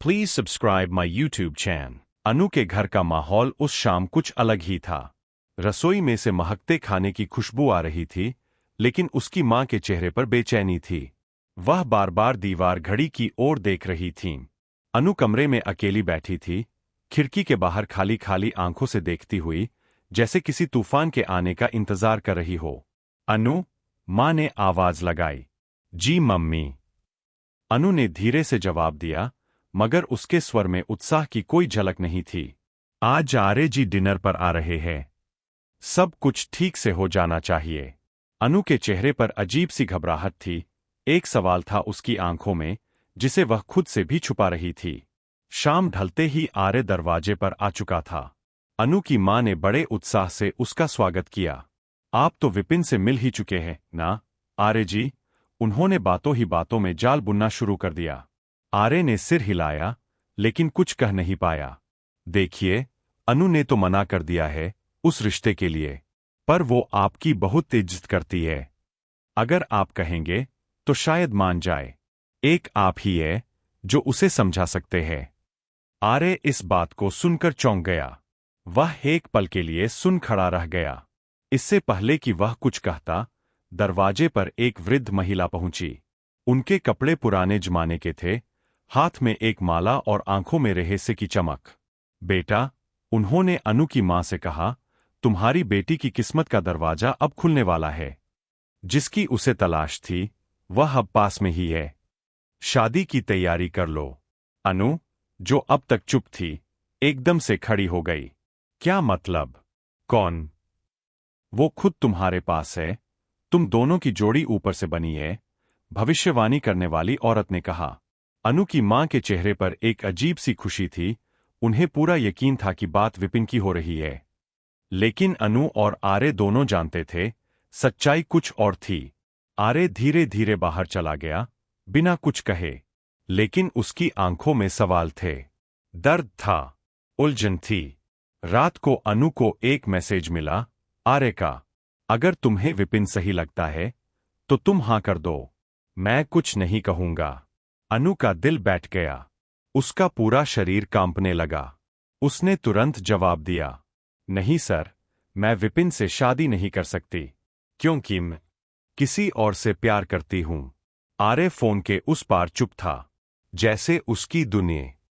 Please subscribe my YouTube channel. अनु के घर का माहौल उस शाम कुछ अलग ही था। रसोई में से महकते खाने की खुशबू आ रही थी, लेकिन उसकी मां के चेहरे पर बेचैनी थी। वह बार बार दीवार घड़ी की ओर देख रही थीं। अनु कमरे में अकेली बैठी थी, खिड़की के बाहर खाली खाली आंखों से देखती हुई, जैसे किसी तूफान के आने का इंतजार कर रही हो। अनु, मां ने आवाज लगाई। जी मम्मी। अनु ने धीरे से जवाब दिया, मगर उसके स्वर में उत्साह की कोई झलक नहीं थी। आज आर्य जी डिनर पर आ रहे हैं। सब कुछ ठीक से हो जाना चाहिए। अनु के चेहरे पर अजीब सी घबराहट थी। एक सवाल था उसकी आंखों में, जिसे वह खुद से भी छुपा रही थी। शाम ढलते ही आर्य दरवाजे पर आ चुका था। अनु की मां ने बड़े उत्साह से उसका स्वागत किया। आप तो विपिन से मिल ही चुके हैं ना, आर्य जी? उन्होंने बातों ही बातों में जाल बुनना शुरू कर दिया। आर्य ने सिर हिलाया, लेकिन कुछ कह नहीं पाया। देखिए, अनु ने तो मना कर दिया है उस रिश्ते के लिए, पर वो आपकी बहुत इज्जत करती है। अगर आप कहेंगे तो शायद मान जाए। एक आप ही है जो उसे समझा सकते हैं। आर्य इस बात को सुनकर चौंक गया। वह एक पल के लिए सुन खड़ा रह गया। इससे पहले कि वह कुछ कहता, दरवाजे पर एक वृद्ध महिला पहुंची। उनके कपड़े पुराने जमाने के थे, हाथ में एक माला और आंखों में रहस्य की चमक। बेटा, उन्होंने अनु की मां से कहा, तुम्हारी बेटी की किस्मत का दरवाजा अब खुलने वाला है। जिसकी उसे तलाश थी, वह अब पास में ही है। शादी की तैयारी कर लो। अनु, जो अब तक चुप थी, एकदम से खड़ी हो गई। क्या मतलब? कौन? वो खुद तुम्हारे पास है। तुम दोनों की जोड़ी ऊपर से बनी है, भविष्यवाणी करने वाली औरत ने कहा। अनु की मां के चेहरे पर एक अजीब सी खुशी थी। उन्हें पूरा यकीन था कि बात विपिन की हो रही है। लेकिन अनु और आर्य दोनों जानते थे, सच्चाई कुछ और थी। आर्य धीरे धीरे बाहर चला गया, बिना कुछ कहे। लेकिन उसकी आंखों में सवाल थे, दर्द था, उलझन थी। रात को अनु को एक मैसेज मिला, आर्य का। अगर तुम्हें विपिन सही लगता है, तो तुम हां कर दो। मैं कुछ नहीं कहूंगा। अनु का दिल बैठ गया। उसका पूरा शरीर कांपने लगा। उसने तुरंत जवाब दिया, नहीं सर, मैं विपिन से शादी नहीं कर सकती, क्योंकि मैं किसी और से प्यार करती हूं। आर्य फोन के उस पार चुप था, जैसे उसकी दुनिया